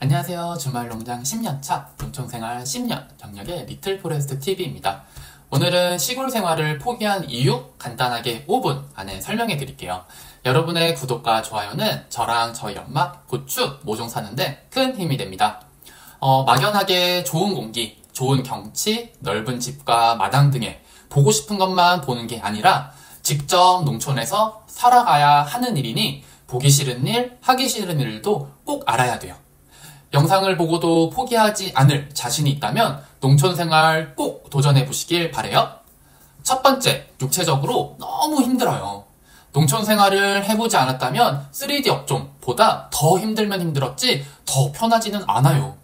안녕하세요. 주말농장 10년차, 농촌생활 10년 경력의 리틀포레스트 TV입니다. 오늘은 시골 생활을 포기한 이유 간단하게 5분 안에 설명해 드릴게요. 여러분의 구독과 좋아요는 저랑 저희 엄마 고추 모종 사는데 큰 힘이 됩니다. 막연하게 좋은 공기, 좋은 경치, 넓은 집과 마당 등에 보고 싶은 것만 보는 게 아니라 직접 농촌에서 살아가야 하는 일이니 보기 싫은 일, 하기 싫은 일도 꼭 알아야 돼요. 영상을 보고도 포기하지 않을 자신이 있다면 농촌 생활 꼭 도전해 보시길 바래요. 첫 번째, 육체적으로 너무 힘들어요. 농촌 생활을 해보지 않았다면 3D 업종보다 더 힘들면 힘들었지 더 편하지는 않아요.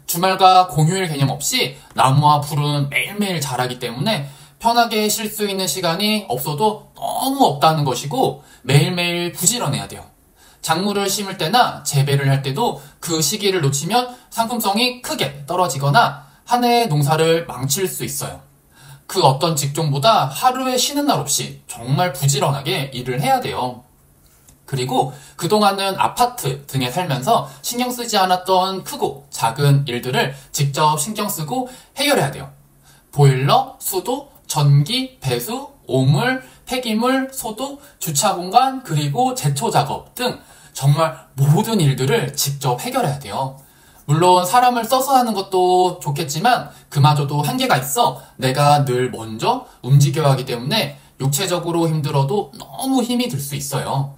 주말과 공휴일 개념 없이 나무와 풀은 매일매일 자라기 때문에 편하게 쉴 수 있는 시간이 없어도 너무 없다는 것이고 매일매일 부지런해야 돼요. 작물을 심을 때나 재배를 할 때도 그 시기를 놓치면 상품성이 크게 떨어지거나 한 해의 농사를 망칠 수 있어요. 그 어떤 직종보다 하루에 쉬는 날 없이 정말 부지런하게 일을 해야 돼요. 그리고 그동안은 아파트 등에 살면서 신경 쓰지 않았던 크고 작은 일들을 직접 신경 쓰고 해결해야 돼요. 보일러, 수도, 전기, 배수, 오물, 폐기물, 소독, 주차 공간, 그리고 제초 작업 등 정말 모든 일들을 직접 해결해야 돼요. 물론 사람을 써서 하는 것도 좋겠지만 그마저도 한계가 있어 내가 늘 먼저 움직여야 하기 때문에 육체적으로 힘들어도 너무 힘이 들 수 있어요.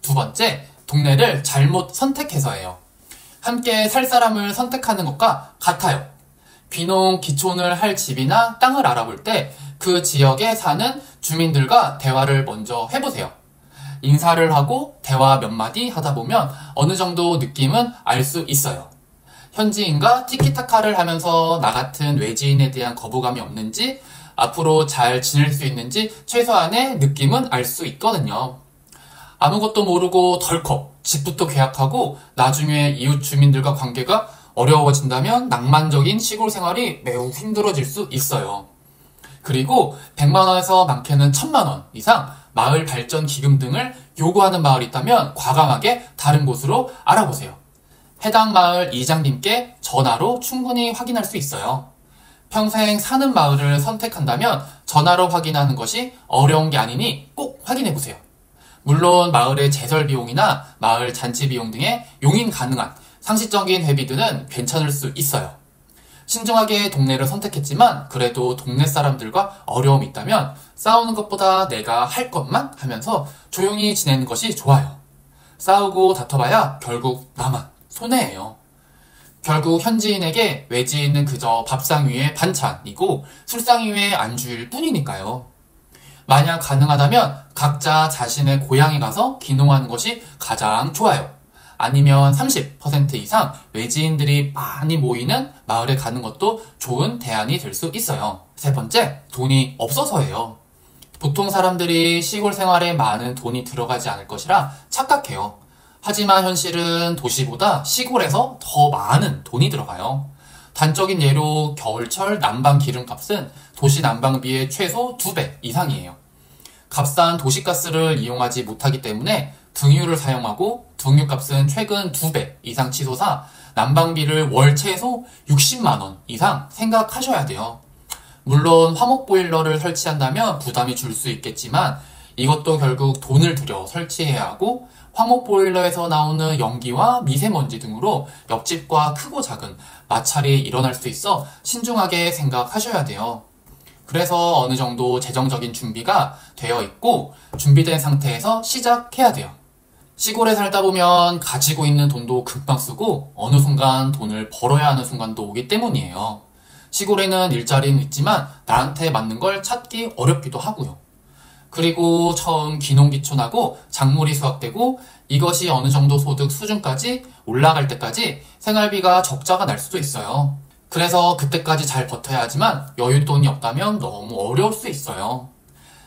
두 번째, 동네를 잘못 선택해서예요. 함께 살 사람을 선택하는 것과 같아요. 귀농, 기촌을 할 집이나 땅을 알아볼 때 그 지역에 사는 주민들과 대화를 먼저 해보세요. 인사를 하고 대화 몇 마디 하다 보면 어느 정도 느낌은 알 수 있어요. 현지인과 티키타카를 하면서 나 같은 외지인에 대한 거부감이 없는지, 앞으로 잘 지낼 수 있는지 최소한의 느낌은 알 수 있거든요. 아무것도 모르고 덜컥 집부터 계약하고 나중에 이웃 주민들과 관계가 어려워진다면 낭만적인 시골 생활이 매우 힘들어질 수 있어요. 그리고 100만원에서 많게는 1000만원 이상 마을 발전 기금 등을 요구하는 마을이 있다면 과감하게 다른 곳으로 알아보세요. 해당 마을 이장님께 전화로 충분히 확인할 수 있어요. 평생 사는 마을을 선택한다면 전화로 확인하는 것이 어려운 게 아니니 꼭 확인해보세요. 물론 마을의 제설 비용이나 마을 잔치 비용 등의 용인 가능한 상시적인 회비들은 괜찮을 수 있어요. 신중하게 동네를 선택했지만 그래도 동네 사람들과 어려움이 있다면 싸우는 것보다 내가 할 것만 하면서 조용히 지내는 것이 좋아요. 싸우고 다퉈봐야 결국 나만 손해예요. 결국 현지인에게 외지인은 그저 밥상 위의 반찬이고 술상 위의 안주일 뿐이니까요. 만약 가능하다면 각자 자신의 고향에 가서 귀농하는 것이 가장 좋아요. 아니면 30% 이상 외지인들이 많이 모이는 마을에 가는 것도 좋은 대안이 될 수 있어요. 세 번째, 돈이 없어서예요. 보통 사람들이 시골 생활에 많은 돈이 들어가지 않을 것이라 착각해요. 하지만 현실은 도시보다 시골에서 더 많은 돈이 들어가요. 단적인 예로 겨울철 난방 기름값은 도시 난방비의 최소 2배 이상이에요. 값싼 도시가스를 이용하지 못하기 때문에 등유를 사용하고 등유값은 최근 2배 이상 치솟아 난방비를 월 최소 60만원 이상 생각하셔야 돼요. 물론 화목보일러를 설치한다면 부담이 줄 수 있겠지만 이것도 결국 돈을 들여 설치해야 하고 화목보일러에서 나오는 연기와 미세먼지 등으로 옆집과 크고 작은 마찰이 일어날 수 있어 신중하게 생각하셔야 돼요. 그래서 어느 정도 재정적인 준비가 되어 있고 준비된 상태에서 시작해야 돼요. 시골에 살다 보면 가지고 있는 돈도 금방 쓰고 어느 순간 돈을 벌어야 하는 순간도 오기 때문이에요. 시골에는 일자리는 있지만 나한테 맞는 걸 찾기 어렵기도 하고요. 그리고 처음 귀농귀촌하고 작물이 수확되고 이것이 어느 정도 소득 수준까지 올라갈 때까지 생활비가 적자가 날 수도 있어요. 그래서 그때까지 잘 버텨야 하지만 여윳돈이 없다면 너무 어려울 수 있어요.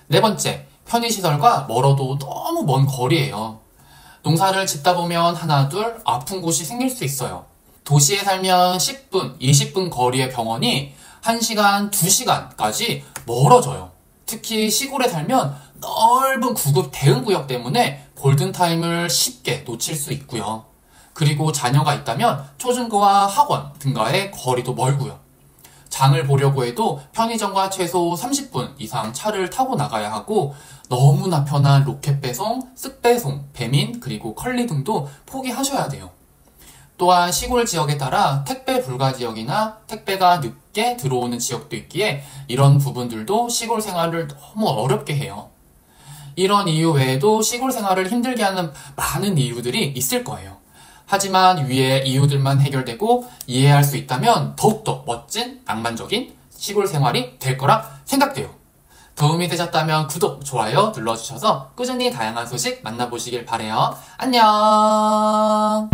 네 번째, 편의시설과 멀어도 너무 먼 거리예요. 농사를 짓다 보면 하나 둘 아픈 곳이 생길 수 있어요. 도시에 살면 10분, 20분 거리의 병원이 1시간, 2시간까지 멀어져요. 특히 시골에 살면 넓은 구급 대응구역 때문에 골든타임을 쉽게 놓칠 수 있고요. 그리고 자녀가 있다면 초중고와 학원 등과의 거리도 멀고요. 장을 보려고 해도 편의점과 최소 30분 이상 차를 타고 나가야 하고 너무나 편한 로켓 배송, 쓱 배송, 배민, 그리고 컬리 등도 포기하셔야 돼요. 또한 시골 지역에 따라 택배 불가 지역이나 택배가 늦게 들어오는 지역도 있기에 이런 부분들도 시골 생활을 너무 어렵게 해요. 이런 이유 외에도 시골 생활을 힘들게 하는 많은 이유들이 있을 거예요. 하지만 위의 이유들만 해결되고 이해할 수 있다면 더욱더 멋진 낭만적인 시골 생활이 될 거라 생각돼요. 도움이 되셨다면 구독, 좋아요 눌러주셔서 꾸준히 다양한 소식 만나보시길 바래요. 안녕.